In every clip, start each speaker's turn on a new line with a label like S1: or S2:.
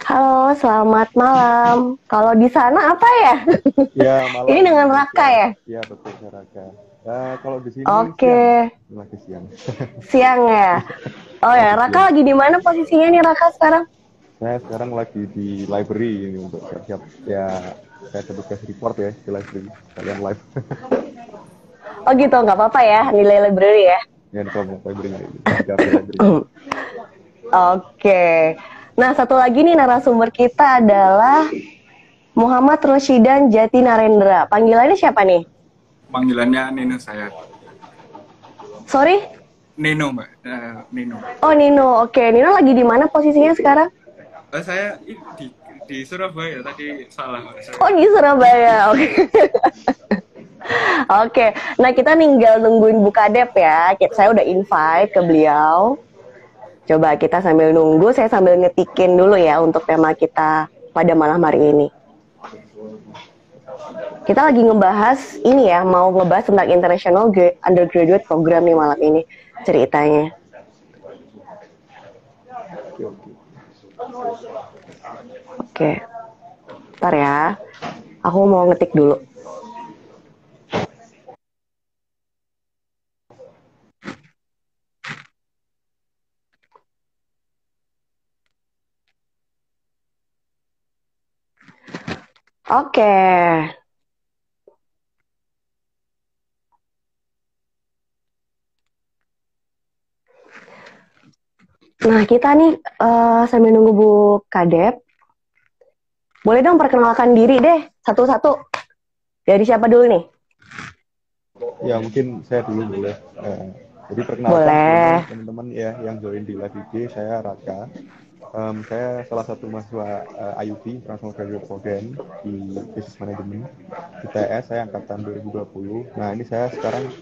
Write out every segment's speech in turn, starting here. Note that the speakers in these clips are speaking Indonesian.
S1: Halo, selamat malam. Kalau di sana apa ya?
S2: Ya,
S1: Ini
S2: malam
S1: dengan Raka
S2: Indonesia.
S1: ya?
S2: Ya, betul, saya Raka. Kalau di sini
S1: Oke,
S2: siang, lagi siang.
S1: siang ya. Oh ya,
S2: Lagi siang.
S1: Raka lagi di mana posisinya nih Raka sekarang?
S2: Saya sekarang lagi di library ini untuk siap-siap ya saya tugas report ya di library. Kalian live.
S1: Oh gitu, nggak apa-apa ya, nilai library ya.
S2: Ya di kelompok library ini, di cafe library.
S1: Oke. Nah, satu lagi nih narasumber kita adalah Muhammad Roshidan Jati Narendra. Panggilannya siapa nih?
S3: Panggilannya Nino saya.
S1: Sorry?
S3: Nino, Mbak. Nino.
S1: Oh, Nino. Oke, Nino lagi di mana posisinya sekarang?
S3: Saya di Surabaya, tadi salah.
S1: Oh, di Surabaya. Oke. Oke, nah kita tinggal nungguin Bu Kadep ya. Saya udah invite ke beliau. Coba kita sambil nunggu, saya sambil ngetikin dulu ya untuk tema kita pada malam hari ini. Kita lagi ngebahas ini ya, mau ngebahas tentang International Undergraduate Program nih malam ini ceritanya. Oke, ntar ya, aku mau ngetik dulu. Oke. Nah, kita nih sambil nunggu Bu Kadep, boleh dong perkenalkan diri deh satu-satu. Dari siapa dulu nih?
S2: Ya, mungkin saya dulu boleh. Jadi perkenalkan
S1: Boleh.
S2: teman-teman ya yang join di live IG, saya Raka. Saya salah satu mahasiswa IUP, International Graduate Program di Business Management ITS, saya angkatan 2020. Nah, ini saya sekarang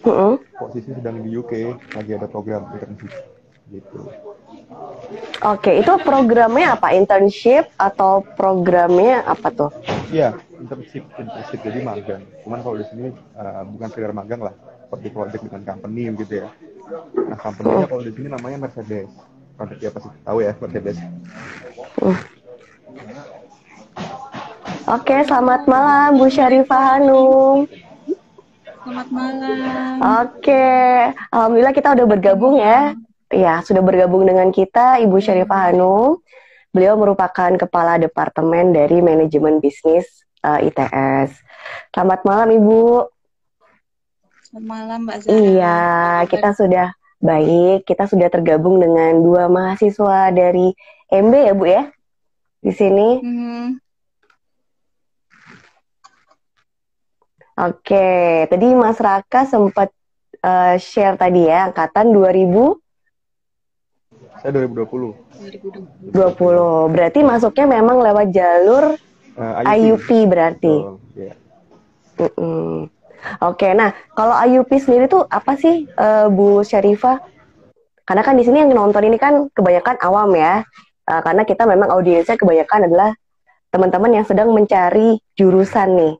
S2: posisi sedang di UK, lagi ada program internship gitu.
S1: Oke, itu programnya apa? Internship atau programnya apa tuh?
S2: Iya, internship jadi magang. Cuman kalau di sini bukan sekedar magang lah, seperti project dengan company gitu ya. Nah, company-nya kalau di sini namanya Mercedes. Project apa sih? Tahu ya Mercedes?
S1: Oke, selamat malam Bu Syarifah Hanum.
S4: Selamat malam.
S1: Oke, alhamdulillah kita udah bergabung ya. Ya, sudah bergabung dengan kita Ibu Syarifah Hanum. Beliau merupakan Kepala Departemen dari Manajemen Bisnis ITS. Selamat malam Ibu.
S4: Selamat malam Mbak Zara.
S1: Iya, kita sudah baik. Kita sudah tergabung dengan dua mahasiswa dari MB ya Bu ya, di sini. Oke, tadi Mas Raka sempat share tadi ya, angkatan 2000?
S2: Saya 2020.
S1: 20. Berarti masuknya memang lewat jalur IUP berarti.
S2: Yeah.
S1: Oke, nah kalau IUP sendiri tuh apa sih Bu Syarifah? Karena kan di sini yang nonton ini kan kebanyakan awam ya. Karena kita memang audiensnya kebanyakan adalah teman-teman yang sedang mencari jurusan nih.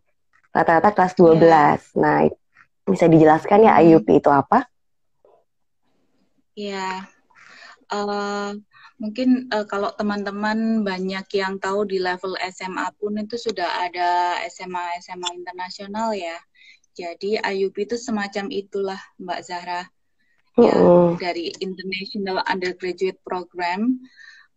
S1: Rata-rata kelas 12. Nah, bisa dijelaskan ya IUP itu apa?
S4: Ya, mungkin kalau teman-teman banyak yang tahu di level SMA pun itu sudah ada SMA internasional ya. Jadi IUP itu semacam itulah Mbak Zahra. Ya, dari International Undergraduate Program.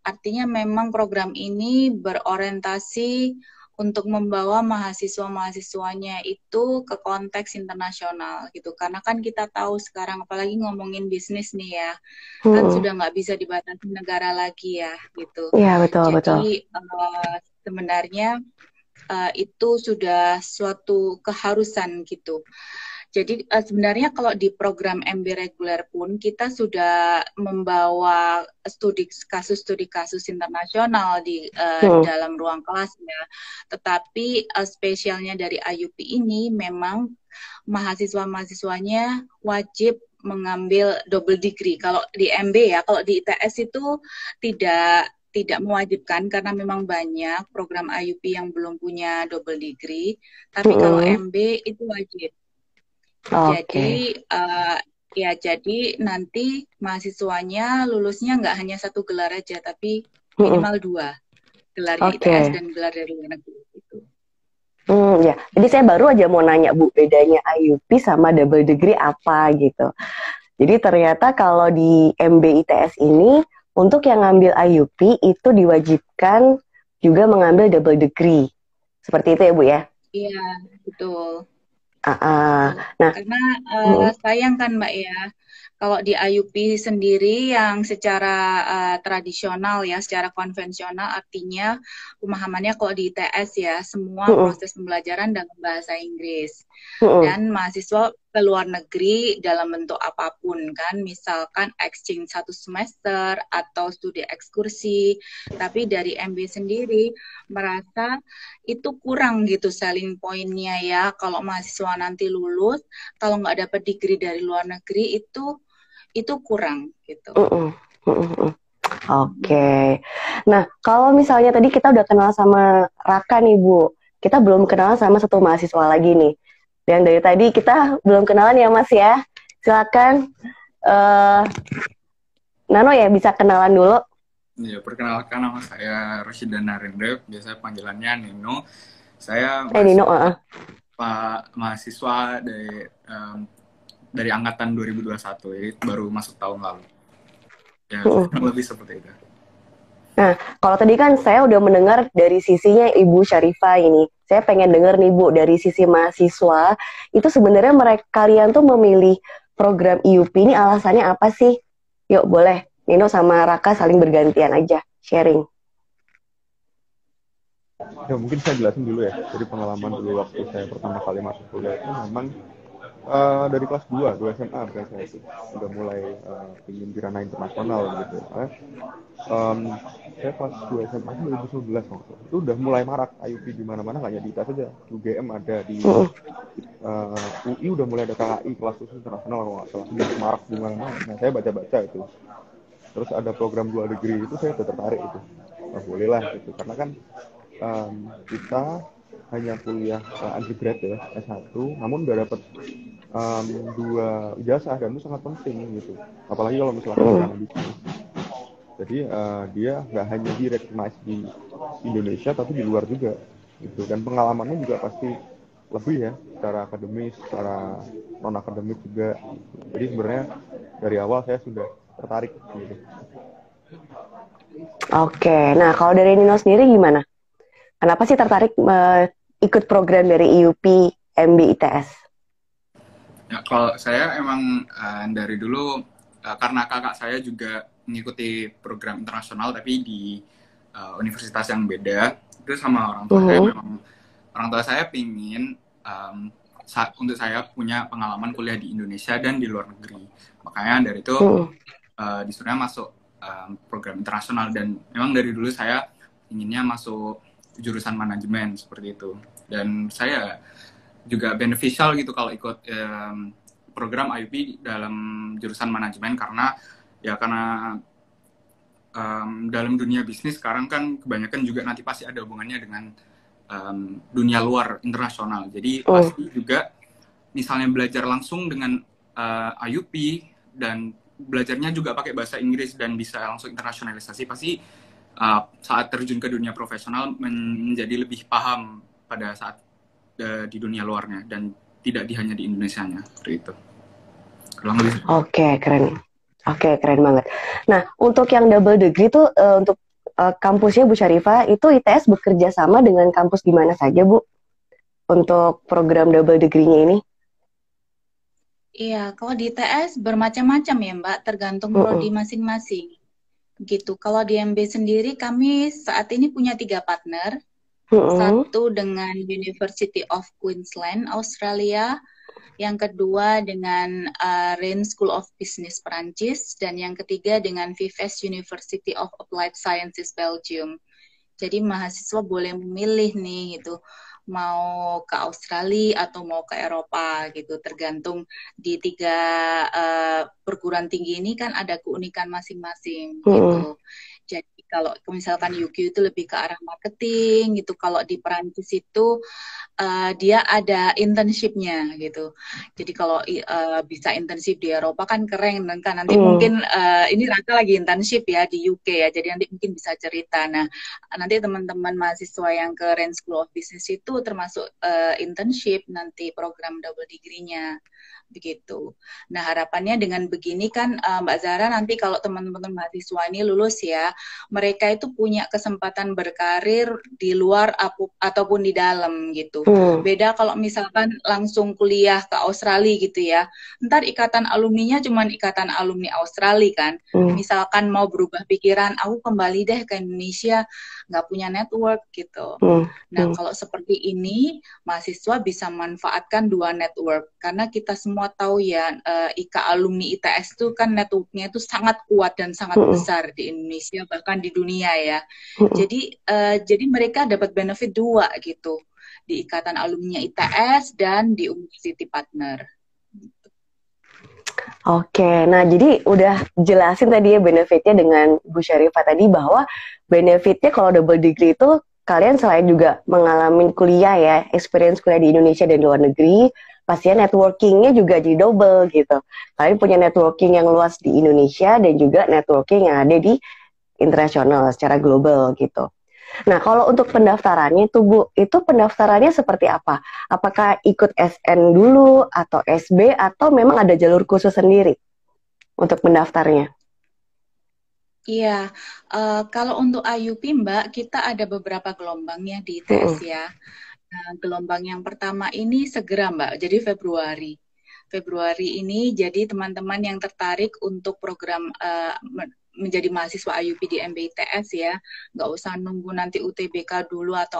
S4: Artinya memang program ini berorientasi untuk membawa mahasiswa-mahasiswanya itu ke konteks internasional gitu. Karena kan kita tahu sekarang apalagi ngomongin bisnis nih ya, kan sudah nggak bisa dibatasi negara lagi ya gitu.
S1: Iya betul.
S4: Jadi sebenarnya itu sudah suatu keharusan gitu. Jadi sebenarnya kalau di program MB reguler pun kita sudah membawa kasus studi kasus internasional di dalam ruang kelas ya. Tetapi spesialnya dari IUP ini memang mahasiswa-mahasiswanya wajib mengambil double degree. Kalau di MB ya, kalau di ITS itu tidak mewajibkan karena memang banyak program IUP yang belum punya double degree. Tapi kalau MB itu wajib. Jadi jadi nanti mahasiswanya lulusnya nggak hanya 1 gelar aja, tapi minimal 2 gelarnya ITS
S1: Oke.
S4: dan gelar dari luar negeri itu.
S1: Ya. Jadi saya baru aja mau nanya Bu, bedanya IUP sama double degree apa gitu. Jadi ternyata kalau di MBITS ini, untuk yang ngambil IUP itu diwajibkan juga mengambil double degree. Seperti itu ya Bu ya?
S4: Iya, betul.
S1: Ah, ah.
S4: Betul.
S1: Nah,
S4: Karena
S1: mm,
S4: sayang kan Mbak ya, kalau di IUP sendiri yang secara tradisional ya, secara konvensional artinya pemahamannya kalau di ITS ya, semua
S1: mm,
S4: proses pembelajaran dalam bahasa Inggris.
S1: mm,
S4: Dan mahasiswa ke luar negeri dalam bentuk apapun kan, misalkan exchange 1 semester atau studi ekskursi, tapi dari MB sendiri merasa itu kurang gitu selling point-nya ya, kalau mahasiswa nanti lulus, kalau nggak dapat degree dari luar negeri itu kurang gitu.
S1: mm, mm, mm, mm. Oke. Nah, kalau misalnya tadi kita udah kenal sama Raka nih Bu, kita belum kenal sama satu mahasiswa lagi nih. Yang dari tadi kita belum kenalan ya Mas ya. Silakan eh Nano ya bisa kenalan dulu.
S3: Ya, perkenalkan, nama saya Roshidan Narendra, biasa panggilannya Nino. Saya
S1: Nino,
S3: mahasiswa dari angkatan 2021, jadi baru masuk tahun lalu. Ya, kurang lebih seperti itu.
S1: Nah, kalau tadi kan saya udah mendengar dari sisinya Ibu Syarifah ini. Saya pengen dengar nih Bu, dari sisi mahasiswa, itu sebenarnya kalian tuh memilih program IUP ini alasannya apa sih? Yuk boleh, Nino sama Raka saling bergantian aja, sharing.
S2: Ya mungkin saya jelasin dulu ya. Jadi pengalaman dulu waktu saya pertama kali masuk kuliah itu memang dari kelas 2 SMA kan saya itu udah mulai ingin di ranah internasional gitu. Saya kelas 2 SMA itu 2019 itu udah mulai marak IUP di mana-mana, nggak hanya di ITS saja. UGM ada, di UI udah mulai ada KKI kelas khusus internasional kalau nggak salah, udah marak di mana-mana. Nah saya baca-baca itu. Terus ada program 2 degree itu saya udah tertarik itu. Nah, boleh lah gitu karena kan kita hanya kuliah undergrad ya S1, namun udah dapat 2 ijazah dan itu sangat penting gitu. Apalagi kalau misalkan orang bisnis. Jadi dia nggak hanya di-recognize di Indonesia tapi di luar juga gitu. Dan pengalamannya juga pasti lebih ya secara akademis, secara non akademik juga. Jadi sebenarnya dari awal saya sudah tertarik gitu.
S1: Oke, nah kalau dari Nino sendiri gimana? Kenapa sih tertarik ikut program dari IUP MBITS?
S3: Ya, kalau saya emang dari dulu karena kakak saya juga mengikuti program internasional tapi di universitas yang beda, itu sama orang tua saya memang orang tua saya pingin untuk saya punya pengalaman kuliah di Indonesia dan di luar negeri. Makanya dari itu disuruhnya masuk program internasional dan memang dari dulu saya inginnya masuk jurusan manajemen seperti itu. Dan saya juga beneficial gitu kalau ikut program IUP dalam jurusan manajemen karena dalam dunia bisnis sekarang kan kebanyakan juga nanti pasti ada hubungannya dengan dunia luar internasional. Jadi pasti juga misalnya belajar langsung dengan IUP dan belajarnya juga pakai bahasa Inggris dan bisa langsung internasionalisasi, pasti saat terjun ke dunia profesional menjadi lebih paham pada saat di dunia luarnya dan tidak hanya di Indonesianya seperti itu.
S1: Oke, keren. Oke, keren banget. Nah, untuk yang double degree tuh untuk kampusnya Bu Syarifah itu ITS bekerja sama dengan kampus di mana saja Bu? Untuk program double degree-nya ini?
S4: Iya, kalau di ITS bermacam-macam ya Mbak, tergantung prodi masing-masing. Gitu. Kalau di MB sendiri kami saat ini punya 3 partner. Satu dengan University of Queensland, Australia. Yang kedua dengan Rennes School of Business, Perancis. Dan yang ketiga dengan Vives University of Applied Sciences, Belgium. Jadi mahasiswa boleh memilih nih gitu, mau ke Australia atau mau ke Eropa gitu, tergantung di 3 perguruan tinggi ini kan ada keunikan masing-masing gitu. Jadi Kalau misalkan UK itu lebih ke arah marketing gitu. Kalau di Perancis itu dia ada internshipnya gitu. Jadi kalau bisa internship di Eropa kan keren kan. Nanti mungkin ini Raka lagi internship ya di UK ya. Jadi nanti mungkin bisa cerita. Nah, nanti teman-teman mahasiswa yang ke Rand School of Business itu termasuk internship nanti program double degree-nya begitu. Nah, harapannya dengan begini kan Mbak Zahra nanti kalau teman-teman mahasiswa ini lulus ya, mereka itu punya kesempatan berkarir di luar ataupun di dalam gitu. Beda kalau misalkan langsung kuliah ke Australia gitu ya. Ntar ikatan alumninya cuma ikatan alumni Australia kan. Misalkan mau berubah pikiran, aku kembali deh ke Indonesia, nggak punya network gitu. Nah, kalau seperti ini, mahasiswa bisa manfaatkan dua network. Karena kita semua tahu ya, IKA alumni ITS itu kan networknya itu sangat kuat dan sangat besar di Indonesia, bahkan di dunia ya. Jadi mereka dapat benefit dua gitu, di ikatan alumni ITS dan di university partner.
S1: Oke, nah jadi udah jelasin tadi ya benefitnya dengan Bu Syarifah tadi bahwa benefitnya kalau double degree itu kalian selain juga mengalami kuliah ya, experience kuliah di Indonesia dan di luar negeri, pastinya networkingnya juga jadi double gitu. Kalian punya networking yang luas di Indonesia dan juga networking yang ada di internasional secara global gitu. Nah, kalau untuk pendaftarannya tuh Bu, itu pendaftarannya seperti apa? Apakah ikut SN dulu atau SB atau memang ada jalur khusus sendiri untuk pendaftarnya?
S4: Iya, kalau untuk IUP Mbak, kita ada beberapa gelombangnya di ITS ya. Nah, gelombang yang pertama ini segera Mbak, jadi Februari. Februari ini jadi teman-teman yang tertarik untuk program menjadi mahasiswa IUP di MBITS ya, nggak usah nunggu nanti UTBK dulu atau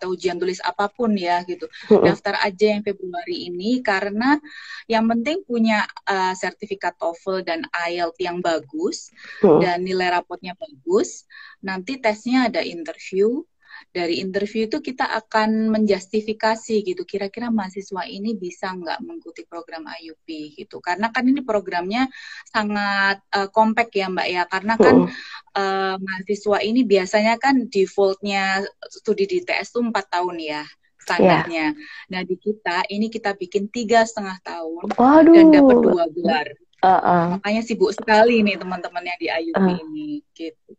S4: ujian tulis apapun ya gitu. Daftar aja yang Februari ini karena yang penting punya sertifikat TOEFL dan IELTS yang bagus dan nilai rapotnya bagus. Nanti tesnya ada interview. Dari interview itu kita akan menjustifikasi gitu, kira-kira mahasiswa ini bisa nggak mengikuti program IUP gitu. Karena kan ini programnya sangat compact ya Mbak ya, karena kan mahasiswa ini biasanya kan defaultnya studi di ITS itu 4 tahun ya standarnya. Nah di kita ini kita bikin 3,5 tahun.
S1: Waduh.
S4: Dan dapat 2 gelar. Makanya sibuk sekali nih teman-temannya di IUP ini gitu.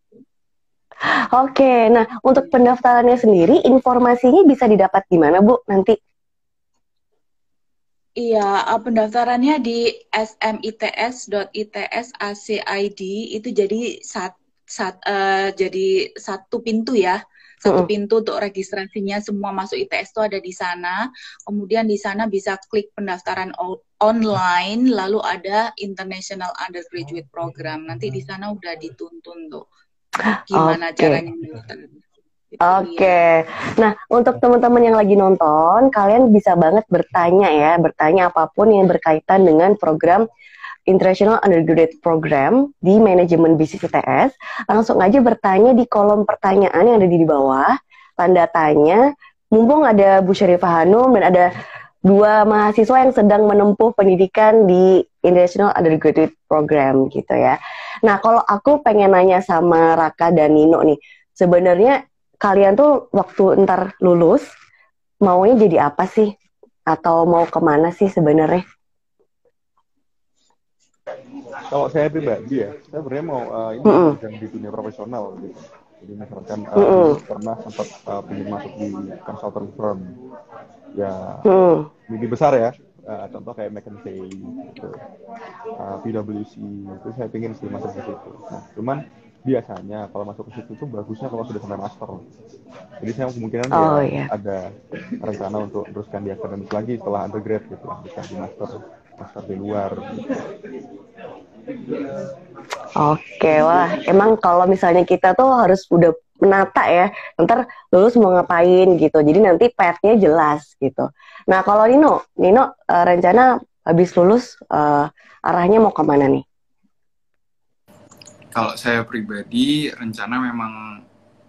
S1: Oke, nah untuk pendaftarannya sendiri informasinya bisa didapat di mana Bu nanti?
S4: Iya, pendaftarannya di smits.its.acid itu jadi jadi satu pintu ya. Satu pintu untuk registrasinya semua masuk ITS itu ada di sana. Kemudian di sana bisa klik pendaftaran online, lalu ada International Undergraduate Program. Nanti di sana udah dituntun tuh gimana caranya mendaftar.
S1: Oke. Nah, untuk teman-teman yang lagi nonton, kalian bisa banget bertanya apapun yang berkaitan dengan program International Undergraduate Program di Manajemen Bisnis ITS. Langsung aja bertanya di kolom pertanyaan yang ada di bawah, tanda tanya. Mumpung ada Bu Syarifah Hanum dan ada 2 mahasiswa yang sedang menempuh pendidikan di International Undergraduate Program gitu ya. Nah, kalau aku pengen nanya sama Raka dan Nino nih, sebenarnya kalian tuh waktu ntar lulus maunya jadi apa sih? Atau mau kemana sih sebenarnya?
S2: Kalau saya pribadi ya, saya sebenarnya mau ini yang di dunia profesional gitu. Jadi misalkan pernah sempat pengen masuk di consulting firm, ya ini besar ya. Contoh kayak McKinsey, gitu, PwC, itu saya pengen sih masuk ke situ. Nah, cuman biasanya kalau masuk ke situ tuh bagusnya kalau sudah sampai master. Jadi saya kemungkinan ada rencana untuk teruskan di akademik lagi setelah undergrad gitu lah, bisa di master di luar. Gitu.
S1: Oke, wah emang kalau misalnya kita tuh harus udah menata ya, ntar lulus mau ngapain gitu. Jadi nanti path-nya jelas gitu. Nah kalau Nino rencana habis lulus arahnya mau kemana nih?
S3: Kalau saya pribadi rencana memang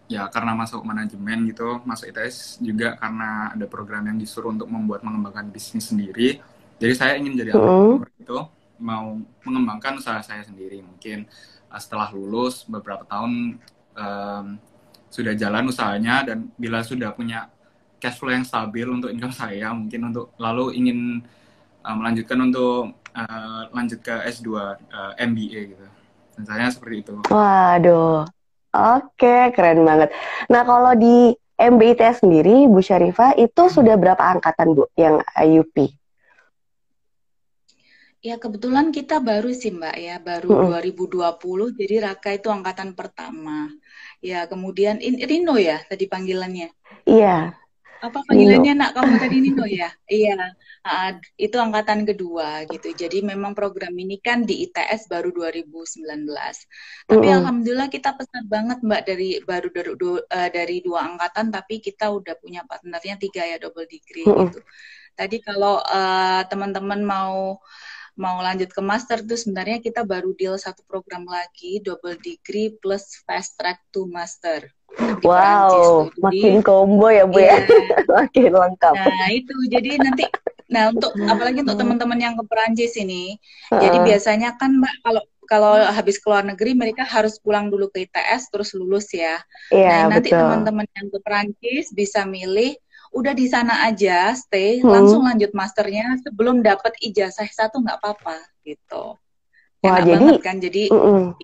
S3: ya karena masuk manajemen gitu, masuk ITS juga karena ada program yang disuruh untuk mengembangkan bisnis sendiri. Jadi saya ingin jadi entrepreneur itu, mau mengembangkan usaha saya sendiri. Mungkin setelah lulus beberapa tahun sudah jalan usahanya dan bila sudah punya cash flow yang stabil untuk income saya, mungkin untuk lalu ingin melanjutkan untuk lanjut ke S2 MBA gitu. Misalnya seperti itu.
S1: Waduh, oke, keren banget. Nah, kalau di MBITS sendiri, Bu Syarifah, itu sudah berapa angkatan, Bu, yang IUP?
S4: Ya, kebetulan kita baru sih, Mbak, ya. Baru 2020, jadi Raka itu angkatan pertama. Ya, kemudian Rino ya tadi panggilannya.
S1: Iya,
S4: Apa
S1: Nino.
S4: panggilannya nak kamu tadi Nino ya? Iya, itu angkatan kedua gitu. Jadi memang program ini kan di ITS baru 2019. Tapi alhamdulillah kita pesat banget Mbak dari dua angkatan, tapi kita udah punya partnernya 3 ya, double degree gitu. Tadi kalau teman-teman mau lanjut ke master tuh sebenarnya kita baru deal satu program lagi, double degree plus fast track to master di Perancis tuh. Jadi,
S1: makin combo ya Bu ya, makin lengkap.
S4: Nah itu jadi nanti, untuk apalagi untuk teman-teman yang ke Perancis ini, jadi biasanya kan Mbak kalau habis keluar negeri mereka harus pulang dulu ke ITS terus lulus ya.
S1: Iya,
S4: Nah nanti
S1: betul.
S4: teman-teman yang ke Perancis bisa milih udah di sana aja stay langsung lanjut masternya sebelum dapat ijazah satu nggak apa-apa gitu.
S1: Wah,
S4: Enak
S1: jadi
S4: banget kan, jadi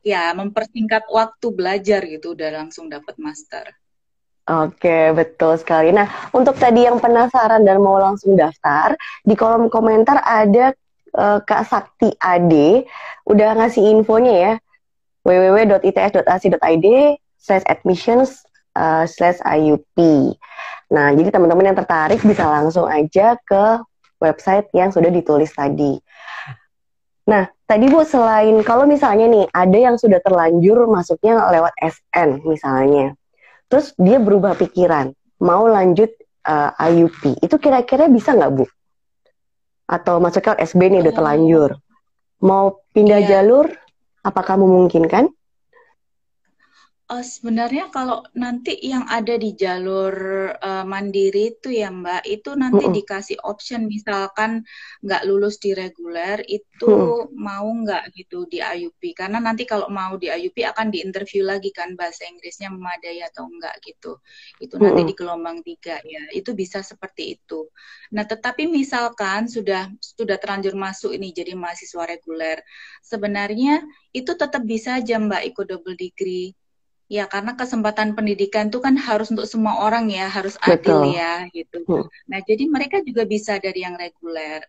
S4: ya mempersingkat waktu belajar gitu udah langsung dapat master.
S1: Oke, betul sekali. Nah, untuk tadi yang penasaran dan mau langsung daftar, di kolom komentar ada Kak Sakti Ade udah ngasih infonya ya, www.its.ac.id/admissions/IUP. Nah, jadi teman-teman yang tertarik bisa langsung aja ke website yang sudah ditulis tadi. Nah, tadi Bu, selain kalau misalnya nih ada yang sudah terlanjur masuknya lewat SN misalnya, terus dia berubah pikiran, mau lanjut IUP, itu kira-kira bisa nggak Bu? Atau masuk ke SB nih udah terlanjur, mau pindah jalur, apakah memungkinkan?
S4: Sebenarnya kalau nanti yang ada di jalur mandiri itu ya Mbak, itu nanti dikasih option misalkan nggak lulus di reguler, itu mau nggak gitu di IUP. Karena nanti kalau mau di IUP akan diinterview lagi kan bahasa Inggrisnya memadai atau enggak gitu. Itu nanti di gelombang 3 ya, itu bisa seperti itu. Nah tetapi misalkan sudah terlanjur masuk ini jadi mahasiswa reguler, sebenarnya itu tetap bisa aja Mbak ikut double degree. Ya, karena kesempatan pendidikan itu kan harus untuk semua orang ya, harus adil ya, gitu. Nah, jadi mereka juga bisa dari yang reguler.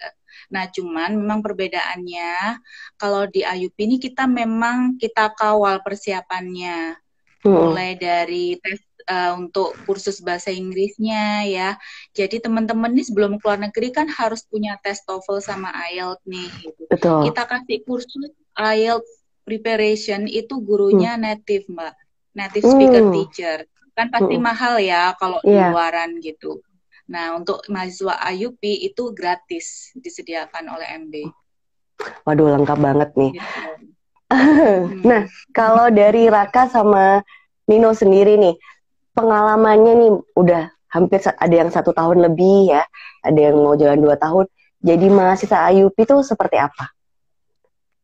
S4: Nah, cuman memang perbedaannya, kalau di IUP ini kita memang kita kawal persiapannya. Mulai dari tes untuk kursus bahasa Inggrisnya ya. Jadi teman-teman nih sebelum keluar negeri kan harus punya tes TOEFL sama IELTS nih. Gitu.
S1: Betul.
S4: Kita kasih kursus IELTS preparation itu gurunya native Mbak. Native speaker teacher kan pasti mahal ya kalau di luaran gitu. Nah untuk mahasiswa IUP itu gratis disediakan oleh MB.
S1: Waduh lengkap banget nih. Gitu. Nah kalau dari Raka sama Nino sendiri nih, pengalamannya nih udah hampir ada yang 1 tahun lebih ya, ada yang mau jalan 2 tahun. Jadi mahasiswa IUP itu seperti apa?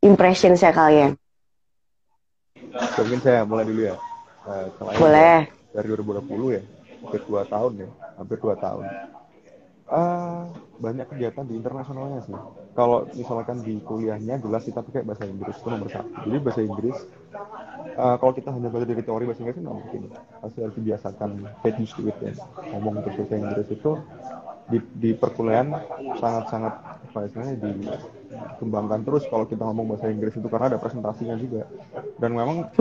S1: Impression saya kalian?
S2: Mungkin saya mulai dulu ya.
S1: Boleh.
S2: Dari 2020 ya, hampir 2 tahun ya, hampir 2 tahun. Banyak kegiatan di internasionalnya sih. Kalau misalkan di kuliahnya jelas kita pakai bahasa Inggris itu nomor 1. Jadi bahasa Inggris, kalau kita hanya belajar dari teori bahasa Inggris nggak mungkin. Pasti harus dibiasakan, get used to it ya. Ngomong terus bahasa Inggris itu di perkuliahan sangat-sangat dikembangkan terus kalau kita ngomong bahasa Inggris itu karena ada presentasinya juga. Dan memang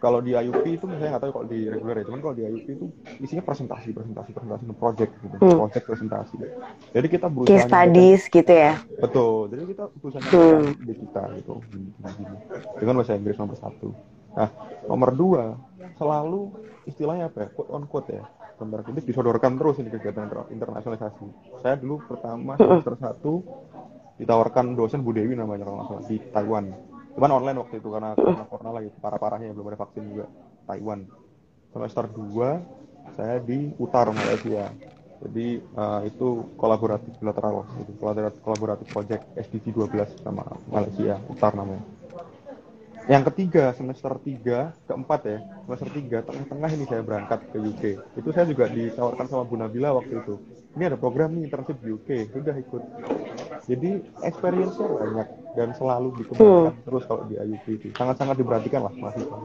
S2: kalau di IUP itu saya nggak tahu kalau di reguler ya, cuman kalau di IUP itu isinya presentasi project gitu, project presentasi. Jadi kita berusaha
S1: case studies gitu ya.
S2: Betul. Jadi kita berusaha di kita gitu. Dengan bahasa Inggris nomor 1. Nah, nomor 2 selalu istilahnya apa ya? Quote on quote ya. Tanda kutip disodorkan terus ini kegiatan internasionalisasi. Saya dulu pertama semester 1 ditawarkan dosen Bu Dewi namanya kalau nggak salah di Taiwan. Cuman online waktu itu karena corona lagi parah-parahnya belum ada vaksin juga. Taiwan. Semester 2 saya di Utar Malaysia. Jadi itu kolaboratif bilateral gitu. Kolaboratif project SDG 12 sama Malaysia Utar namanya. Yang ketiga, semester 3, keempat ya, semester 3, tengah-tengah ini saya berangkat ke UK. Itu saya juga ditawarkan sama Bu Nabila waktu itu. Ini ada program nih internship di UK, udah ikut. Jadi experience-nya banyak dan selalu dikembangkan terus kalau di IUP itu. Sangat-sangat diperhatikan lah mahasiswa.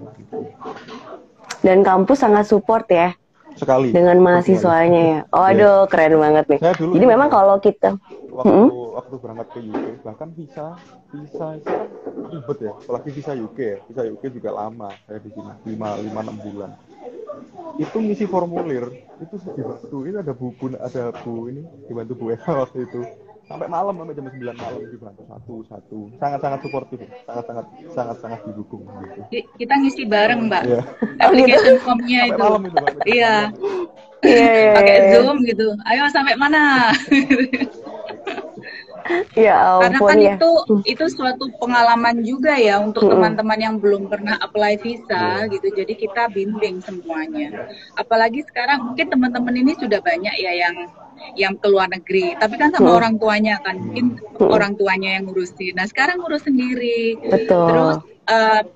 S1: Dan kampus sangat support ya
S2: Sekali.
S1: dengan mahasiswanya ya. Oh, aduh, keren banget nih.
S2: Saya dulu
S1: Jadi memang kalau kita
S2: waktu berangkat ke UK, bahkan visa itu kan ribet ya, apalagi visa UK ya. Visa UK juga lama, saya di sini 5-6 bulan. Itu ngisi formulir, itu dibantu. Ini ada bu ini dibantu Bu Eva waktu itu. Sampai malam, sampai jam 9 malam dibantu satu-satu. Sangat-sangat suportif, sangat-sangat didukung gitu.
S4: Kita ngisi bareng, Mbak.
S2: Iya.
S4: Application formnya
S2: Sampai
S4: itu.
S2: malam itu, Mbak.
S4: Iya.
S1: Iya.
S4: Pakai Zoom gitu. Ayo sampai mana?
S1: Ya
S4: Karena
S1: ampun
S4: kan
S1: ya.
S4: itu suatu pengalaman juga ya untuk teman-teman yang belum pernah apply visa gitu. Jadi kita bimbing semuanya. Apalagi sekarang mungkin teman-teman ini sudah banyak ya yang ke luar negeri. Tapi kan sama orang tuanya kan, mungkin orang tuanya yang ngurusin. Nah sekarang ngurus sendiri.
S1: Betul.
S4: Terus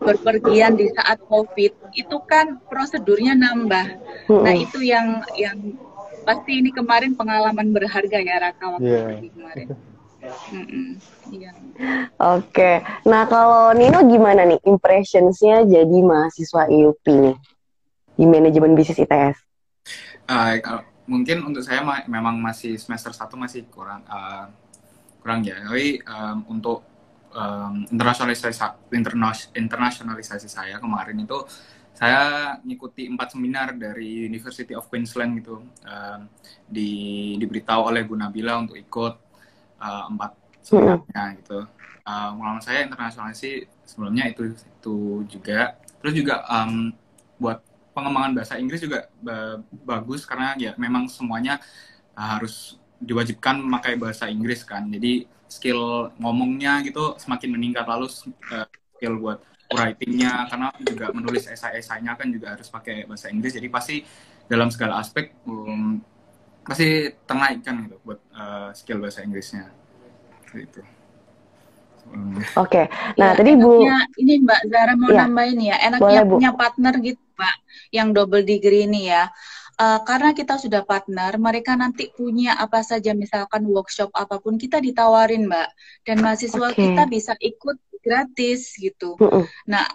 S4: berpergian di saat COVID itu kan prosedurnya nambah. Nah itu yang pasti ini kemarin pengalaman berharga ya Raka waktu pergi kemarin. Iya.
S1: Oke, nah kalau Nino gimana nih impressions-nya jadi mahasiswa IUP nih di manajemen bisnis ITS?
S3: Mungkin untuk saya memang masih semester 1 masih kurang ya. Tapi untuk internasionalisasi saya kemarin itu saya ngikuti 4 seminar dari University of Queensland gitu. Diberitahu oleh Bu Nabila untuk ikut 4 seminarnya gitu. Pengalaman saya internasionalisasi sebelumnya itu juga. Terus juga buat pengembangan bahasa Inggris juga bagus karena ya memang semuanya harus diwajibkan memakai bahasa Inggris kan. Jadi skill ngomongnya gitu semakin meningkat, lalu skill buat writing-nya karena juga menulis esai-esainya kan juga harus pakai bahasa Inggris. Jadi pasti dalam segala aspek pasti ternaikkan gitu buat skill bahasa Inggrisnya gitu.
S1: Oke, nah
S4: ya,
S1: tadi Bu
S4: ini Mbak Zara mau nambahin ya, enaknya
S1: boleh,
S4: punya partner gitu Mbak, yang double degree ini ya. Karena kita sudah partner, mereka nanti punya apa saja, misalkan workshop apapun kita ditawarin Mbak, dan mahasiswa kita bisa ikut gratis gitu. Nah,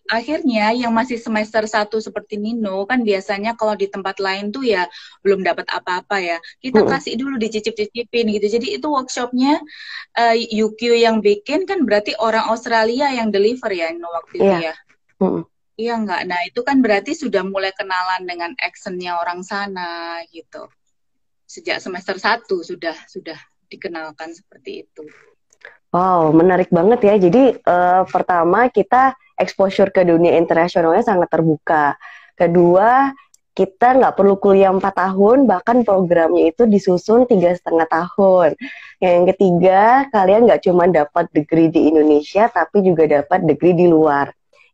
S4: akhirnya yang masih semester 1 seperti Nino kan biasanya kalau di tempat lain tuh ya belum dapat apa-apa ya. Kita kasih dulu dicicip-cicipin gitu. Jadi itu workshopnya UQ yang bikin kan berarti orang Australia yang deliver ya Nino waktu itu ya. Iya enggak? Nah itu kan berarti sudah mulai kenalan dengan accent-nya orang sana gitu. Sejak semester 1 sudah dikenalkan seperti itu.
S1: Wow, menarik banget ya. Jadi pertama kita exposure ke dunia internasionalnya sangat terbuka. Kedua, kita nggak perlu kuliah 4 tahun, bahkan programnya itu disusun 3,5 tahun. Yang ketiga, kalian nggak cuma dapat degree di Indonesia, tapi juga dapat degree di luar.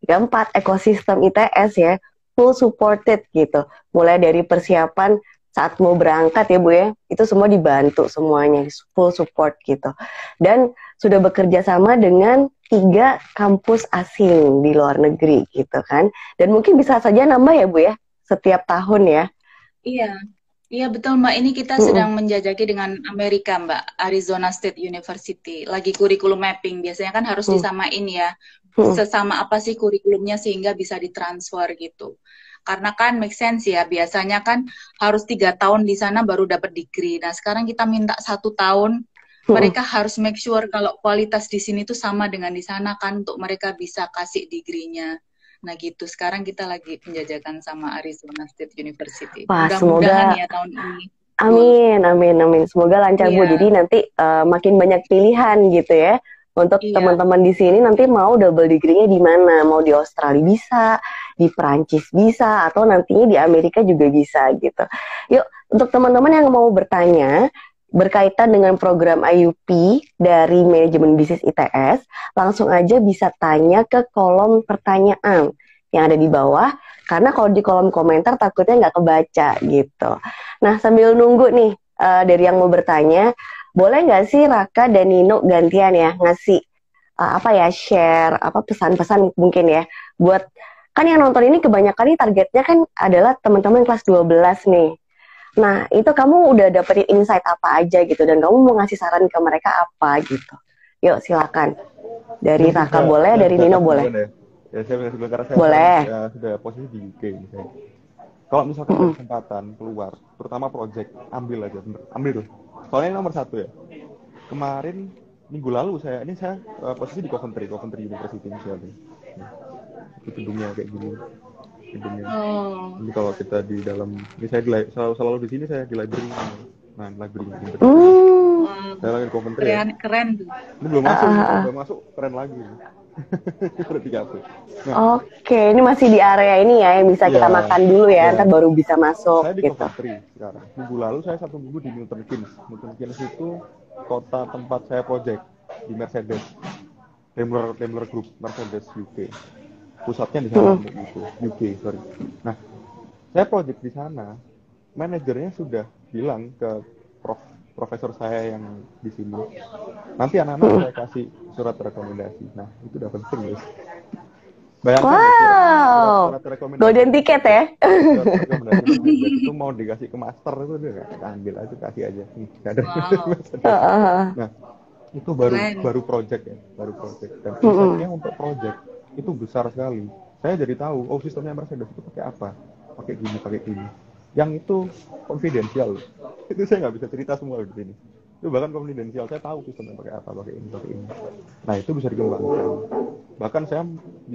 S1: Keempat, ekosistem ITS ya, full supported gitu. Mulai dari persiapan saat mau berangkat ya Bu ya, itu semua dibantu semuanya, full support gitu. Dan sudah bekerja sama dengan 3 kampus asing di luar negeri gitu kan. Dan mungkin bisa saja nambah ya Bu ya, setiap tahun ya.
S4: Iya betul Mbak, ini kita sedang menjajaki dengan Amerika Mbak, Arizona State University. Lagi kurikulum mapping, biasanya kan harus disamain ya. Sesama apa sih kurikulumnya sehingga bisa ditransfer gitu. Karena kan make sense ya, biasanya kan harus 3 tahun di sana baru dapat degree. Nah sekarang kita minta 1 tahun, mereka harus make sure kalau kualitas di sini tuh sama dengan di sana kan, untuk mereka bisa kasih degree-nya. Nah gitu, sekarang kita lagi penjajakan sama Arizona State University.
S1: Wah,
S4: mudah-mudahan ya tahun ini.
S1: Amin. Semoga lancar Bu. Jadi nanti makin banyak pilihan gitu ya. Untuk teman-teman di sini nanti mau double degree-nya di mana? Mau di Australia bisa, di Perancis bisa, atau nantinya di Amerika juga bisa gitu. Yuk, untuk teman-teman yang mau bertanya berkaitan dengan program IUP dari manajemen bisnis ITS, langsung aja bisa tanya ke kolom pertanyaan yang ada di bawah, karena kalau di kolom komentar takutnya nggak kebaca gitu. Nah, sambil nunggu nih dari yang mau bertanya, boleh nggak sih Raka dan Nino gantian ya ngasih apa ya, share apa pesan-pesan mungkin ya buat, kan yang nonton ini kebanyakan nih targetnya kan adalah teman-teman kelas 12 nih. Nah, itu kamu udah dapetin insight apa aja gitu, dan kamu mau ngasih saran ke mereka apa gitu. Yuk, silakan. Dari
S2: Mungkin
S1: Raka boleh,
S2: saya
S1: dari
S2: bisa
S1: Nino
S2: kasih
S1: boleh.
S2: duluan ya. Ya saya bisa duluan karena saya sekarang
S1: Boleh.
S2: ya, sudah posisi di UK misalnya. Kalau misalkan ada kesempatan keluar, terutama project, ambil aja, bener. Ambil tuh. Soalnya ini nomor satu ya. Kemarin minggu lalu saya posisi di Coventry University misalnya. Nah, itu gedungnya kayak gini. Gedungnya.
S4: Oh,
S2: Jadi kalau kita di dalam, ini saya selalu di sini saya di library. Nah, library ini.
S4: wah,
S2: Saya lagi di Coventry ya.
S4: keren, keren tuh.
S2: Ini belum masuk keren lagi. Udah 30. Nah,
S1: Oke, ini masih di area ini ya yang bisa kita
S2: iya,
S1: makan dulu ya,
S2: iya.
S1: ntar baru bisa masuk
S2: Saya di
S1: gitu.
S2: Coventry sekarang. Minggu lalu saya 1 minggu di Milton Keynes. Milton Keynes itu kota tempat saya project di Mercedes. Daimler Group, Mercedes UK. Pusatnya di sana itu, UK, sorry. Nah, saya project di sana. Manajernya sudah bilang ke profesor saya yang di sini. Nanti anak-anak saya kasih surat rekomendasi. Nah, itu udah penting guys. Bayangkan
S1: Wow,
S2: surat rekomendasi.
S1: golden ticket ya.
S2: Surat rekomendasi itu mau dikasih ke master itu dia ambil aja, kasih aja.
S4: Wow.
S2: Nah, itu
S4: Keren.
S2: baru project ya, dan insightnya untuk project itu besar sekali. Saya jadi tahu, oh sistemnya Mercedes itu pakai apa, pakai gini. Yang itu konfidensial, itu saya nggak bisa cerita semua di sini. Itu bahkan konfidensial, saya tahu sistemnya pakai apa, pakai ini. Nah itu bisa dikembangkan. Bahkan saya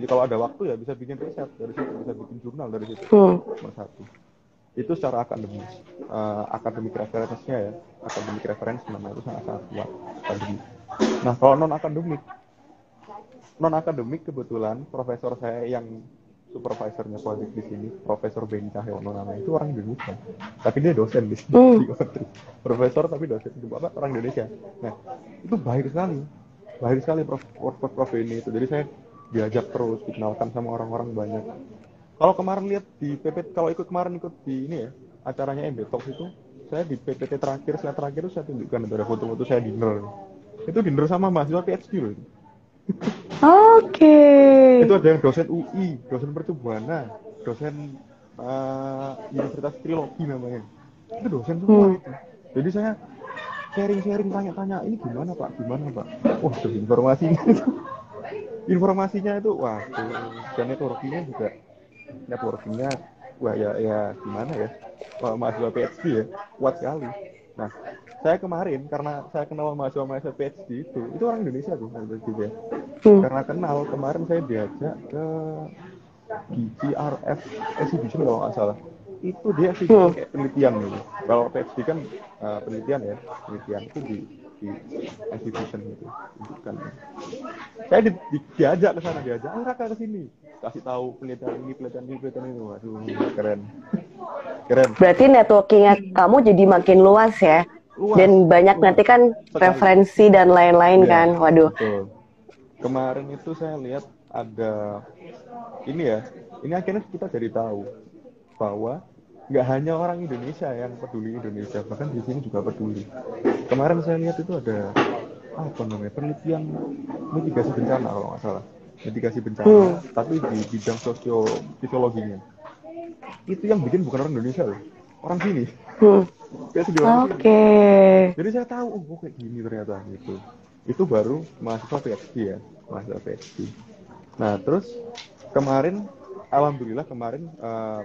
S2: kalau ada waktu ya bisa bikin riset dari situ, bisa bikin jurnal dari situ. Nomor satu. Itu secara akademis, akademik referensinya ya, akademik referensi namanya itu sangat kuat akademik. Nah kalau non akademik kebetulan profesor saya yang supervisornya project di sini, Profesor Benny Cahyono namanya, itu orang Indonesia, tapi dia dosen di sini di Coventry. Profesor tapi dosen itu apa orang Indonesia. Nah itu baik sekali prof ini itu. Jadi saya diajak terus, dikenalkan sama orang-orang banyak. Kalau kemarin lihat di PPT, kalau ikut di ini ya, acaranya MB Talks itu, saya di PPT slide terakhir itu saya tunjukkan ada foto-foto saya dinner. Itu dinner sama mahasiswa PhD loh.
S1: Oke.
S2: Itu ada yang dosen UI, dosen percobaan, dosen Universitas Trilogi namanya. Itu dosen semua itu. Jadi saya sharing tanya-tanya, ini gimana Pak? Wah, tuh informasinya itu wah, dan networkingnya wah ya gimana ya, mahasiswa PhD ya kuat sekali. Nah saya kemarin karena saya kenal mahasiswa PhD itu orang Indonesia tuh ya. Karena kenal kemarin saya diajak ke GCRF exhibition kalau nggak salah, itu dia sih kayak penelitian gitu. Kalau PhD kan penelitian itu di exhibition gitu. Kan saya diajak ke sana, Raka ke sini, kasih tahu penelitian ini. Waduh, keren.
S1: Berarti networkingnya kamu jadi makin luas ya. Dan banyak nanti kan referensi dan lain-lain kan. Waduh.
S2: Betul. Kemarin itu saya lihat ada ini akhirnya kita jadi tahu bahwa nggak hanya orang Indonesia yang peduli Indonesia, bahkan di sini juga peduli. Kemarin saya lihat itu ada penelitian mitigasi bencana kalau nggak salah, tapi di bidang fisiologinya. Itu yang bikin bukan orang Indonesia loh, orang sini.
S1: Oke.
S2: Jadi saya tahu, kayak gini ternyata gitu. Itu baru mahasiswa PhD. Nah terus alhamdulillah kemarin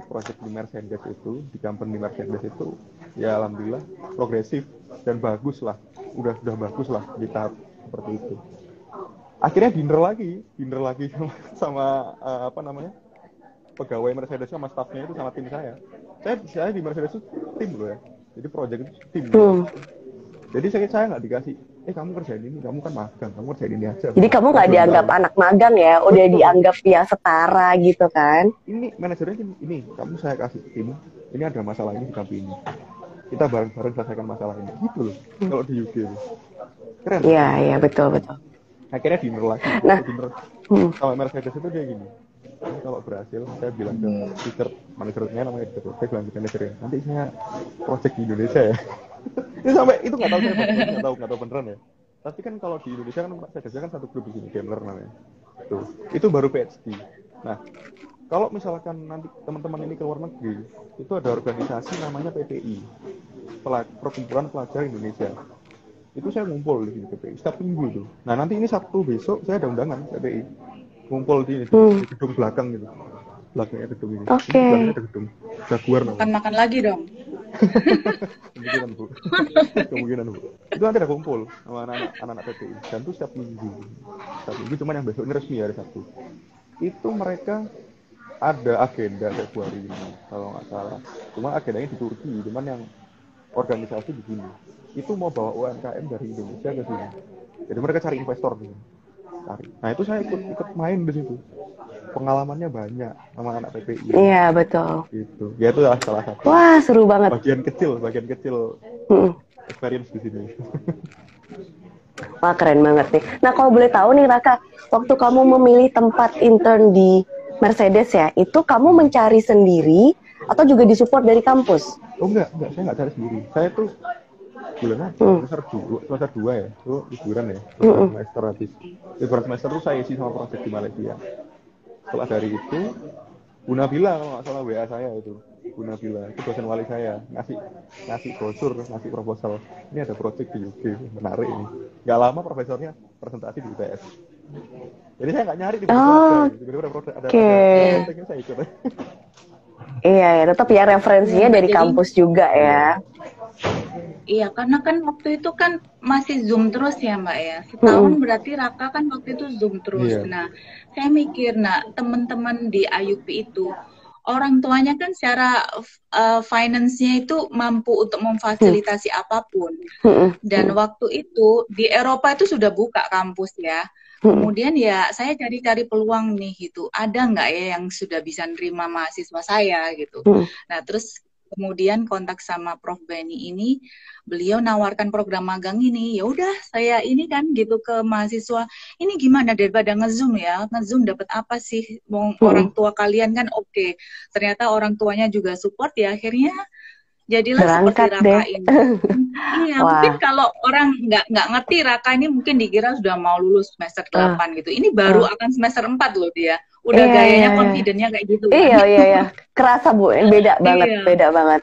S2: project di Mercedes itu, di company Mercedes itu, ya alhamdulillah progresif dan bagus lah, udah bagus lah di tahap seperti itu. Akhirnya dinner lagi sama pegawai Mercedes sama staffnya itu, sama tim saya di Mercedes itu tim loh ya, jadi project itu tim. Jadi saya nggak dikasih, kamu kerjain ini, kamu kan magang, kamu kerjain ini aja.
S1: Jadi kamu nggak dianggap anak magang ya, udah dianggap ya setara gitu kan?
S2: Ini manajernya ini kamu saya kasih tim, ini ada masalah ini di company ini, kita bareng-bareng selesaikan masalah ini, gitu loh. Kalau di UK keren.
S1: Iya betul.
S2: Akhirnya dinner lagi, dinner sama Mercedes itu dia gini. Ini kalau berhasil, saya bilang ke Richard, manajernya namanya Richard, saya bilang ke manajernya, nanti saya project di Indonesia ya. Ini sampai itu nggak tahu beneran ya. Tapi kan kalau di Indonesia kan saya kerja kan satu grup di sini, Gamer namanya. Tuh, itu baru PhD. Nah, kalau misalkan nanti teman-teman ini ke luar negeri, itu ada organisasi namanya PPI, Perkumpulan Pelajar Indonesia. Itu saya ngumpul di sini PPI setiap minggu itu. Nah, nanti ini Sabtu besok saya ada undangan PPI. Ngumpul di gedung belakang gitu. Belakangnya gedung ini.
S1: Oke.
S2: Ini belakangnya ada gedung. Jaguar namanya.
S4: Makan-makan lagi dong.
S2: Kemungkinan Bu. Kemungkinan Bu. Itu nanti ada kumpul sama anak-anak PPI. Dan itu setiap minggu. Setiap minggu, cuman yang besok ini resmi hari Sabtu. Itu mereka ada agenda Februari ini, kalau nggak salah. Cuma agendanya di Turki, cuman yang organisasi di sini. Itu mau bawa UMKM dari Indonesia ke sini. Jadi mereka cari investor nih. Nah itu saya ikut main di situ. Pengalamannya banyak sama anak PPI.
S1: Iya, betul.
S2: Gitu. Ya itu adalah salah satu.
S1: Wah, seru banget.
S2: Bagian kecil experience di sini.
S1: Wah, keren banget nih. Nah, kalau boleh tahu nih Raka, waktu kamu memilih tempat intern di Mercedes ya, itu kamu mencari sendiri atau juga disupport dari kampus?
S2: Oh enggak, saya enggak cari sendiri. Saya tuh bulan semester 2 ya, itu liburan ya, semester habis. Liburan semester tuh saya isi sama project di Malaysia. Setelah dari itu, Bu Nabila kalau nggak salah WA saya itu, Bu Nabila itu dosen wali saya, ngasih brosur, ngasih proposal. Ini ada project di UK, menarik ini. Nggak lama profesornya presentasi di UTS. Jadi saya nggak nyari di tiba-tiba ada projectnya saya ikut.
S1: Iya ya, tetap ya referensinya dari kampus juga ya.
S4: Iya, karena kan waktu itu kan masih Zoom terus ya Mbak ya. Setahun berarti Raka kan waktu itu Zoom terus.
S2: Iya.
S4: Nah, saya mikir, teman-teman di IUP itu, orang tuanya kan secara finance-nya itu mampu untuk memfasilitasi apapun. Dan waktu itu di Eropa itu sudah buka kampus ya. Kemudian ya saya cari-cari peluang nih gitu. Ada nggak ya yang sudah bisa nerima mahasiswa saya gitu. Nah terus kemudian kontak sama Prof Beni ini, beliau nawarkan program magang ini. Ya udah saya ini kan gitu ke mahasiswa. Ini gimana daripada nge-zoom ya? Nge-zoom dapat apa sih? Orang tua kalian kan oke. Ternyata orang tuanya juga support ya. Akhirnya jadilah
S1: berangkat
S4: seperti Raka ini. Iya, mungkin kalau orang nggak ngerti Raka ini mungkin dikira sudah mau lulus semester 8 gitu. Ini baru akan semester 4 loh dia. Udah gayanya confident-nya kayak gitu.
S1: Iya. Kerasa Bu, beda banget.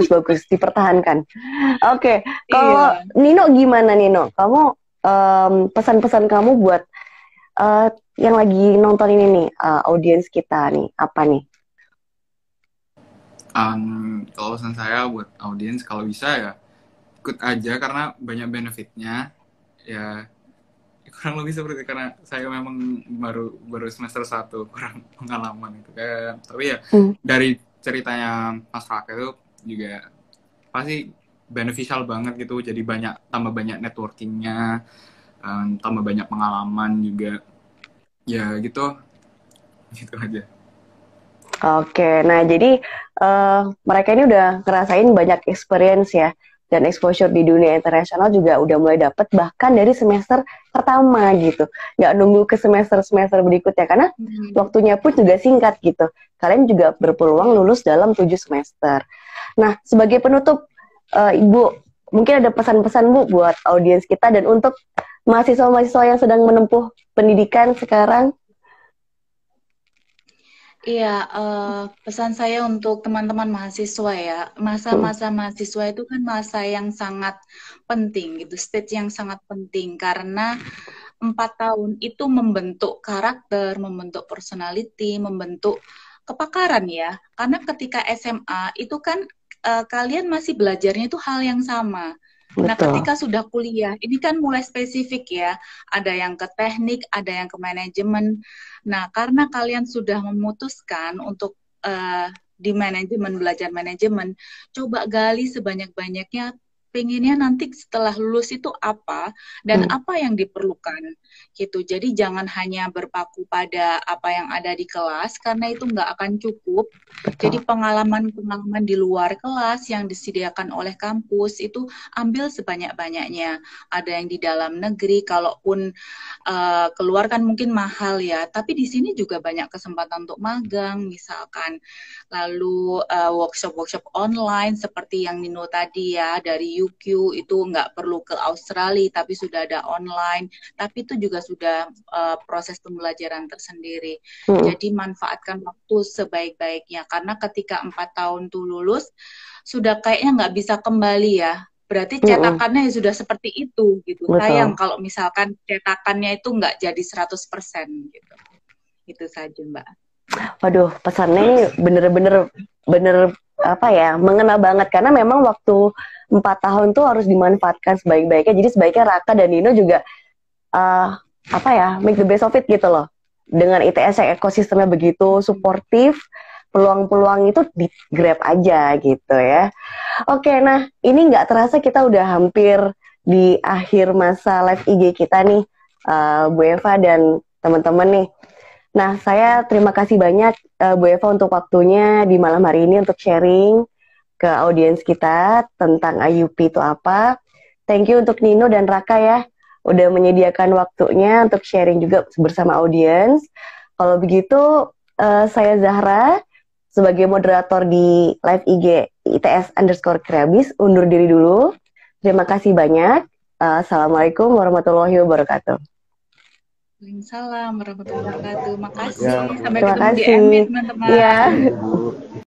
S1: Bagus, dipertahankan. Oke, kalau Nino gimana Nino? Kamu pesan-pesan kamu buat yang lagi nonton ini nih, audiens kita nih, apa nih?
S3: Kalau pesan saya buat audiens, kalau bisa ya ikut aja karena banyak benefitnya. Ya kurang lebih seperti karena saya memang baru semester 1, kurang pengalaman itu kan. Tapi ya dari ceritanya Mas Raka itu juga pasti beneficial banget gitu. Jadi tambah banyak networkingnya, tambah banyak pengalaman juga. Ya gitu aja.
S1: Oke, nah jadi mereka ini udah ngerasain banyak experience ya, dan exposure di dunia internasional juga udah mulai dapet bahkan dari semester pertama gitu, nggak nunggu ke semester berikutnya karena waktunya pun juga singkat gitu. Kalian juga berpeluang lulus dalam 7 semester. Nah, sebagai penutup, Ibu mungkin ada pesan-pesan Bu buat audiens kita dan untuk mahasiswa-mahasiswa yang sedang menempuh pendidikan sekarang.
S4: Iya, pesan saya untuk teman-teman mahasiswa ya, masa-masa mahasiswa itu kan masa yang sangat penting gitu, stage yang sangat penting karena 4 tahun itu membentuk karakter, membentuk personality, membentuk kepakaran ya. Karena ketika SMA itu kan kalian masih belajarnya itu hal yang sama. Nah, ketika sudah kuliah, ini kan mulai spesifik ya. Ada yang ke teknik, ada yang ke manajemen. Nah, karena kalian sudah memutuskan untuk di manajemen, belajar manajemen, coba gali sebanyak-banyaknya pengennya nanti setelah lulus itu apa dan apa yang diperlukan gitu. Jadi jangan hanya berpaku pada apa yang ada di kelas karena itu nggak akan cukup. Jadi pengalaman-pengalaman di luar kelas yang disediakan oleh kampus itu ambil sebanyak-banyaknya. Ada yang di dalam negeri, kalaupun keluar kan mungkin mahal ya. Tapi di sini juga banyak kesempatan untuk magang misalkan. Lalu workshop-workshop online seperti yang Nino tadi ya dari UQ itu nggak perlu ke Australia, tapi sudah ada online. Tapi itu juga sudah proses pembelajaran tersendiri. Jadi manfaatkan waktu sebaik-baiknya, karena ketika 4 tahun tuh lulus, sudah kayaknya nggak bisa kembali ya. Berarti cetakannya sudah seperti itu gitu.
S1: Betul.
S4: Sayang kalau misalkan cetakannya itu nggak jadi 100% gitu. Itu saja, Mbak.
S1: Waduh, pesannya ini bener apa ya, mengena banget, karena memang waktu 4 tahun tuh harus dimanfaatkan sebaik-baiknya. Jadi sebaiknya Raka dan Nino juga apa ya, make the best of it gitu loh. Dengan ITS yang ekosistemnya begitu suportif, peluang-peluang itu di grab aja gitu ya. Oke, nah ini nggak terasa kita udah hampir di akhir masa live IG kita nih, Bu Eva dan teman-teman nih. Nah, saya terima kasih banyak Bu Eva untuk waktunya di malam hari ini untuk sharing ke audiens kita tentang IUP itu apa. Thank you untuk Nino dan Raka ya, udah menyediakan waktunya untuk sharing juga bersama audiens. Kalau begitu, saya Zahra sebagai moderator di live IG ITS_Kreabis undur diri dulu. Terima kasih banyak. Assalamualaikum warahmatullahi wabarakatuh.
S4: Waalaikumsalam warahmatullahi wabarakatuh. Makasih.
S2: Ya,
S4: Sampai
S1: terima
S4: ketemu di
S1: kasih.
S4: MB, teman-teman.
S1: Iya.
S2: Bu.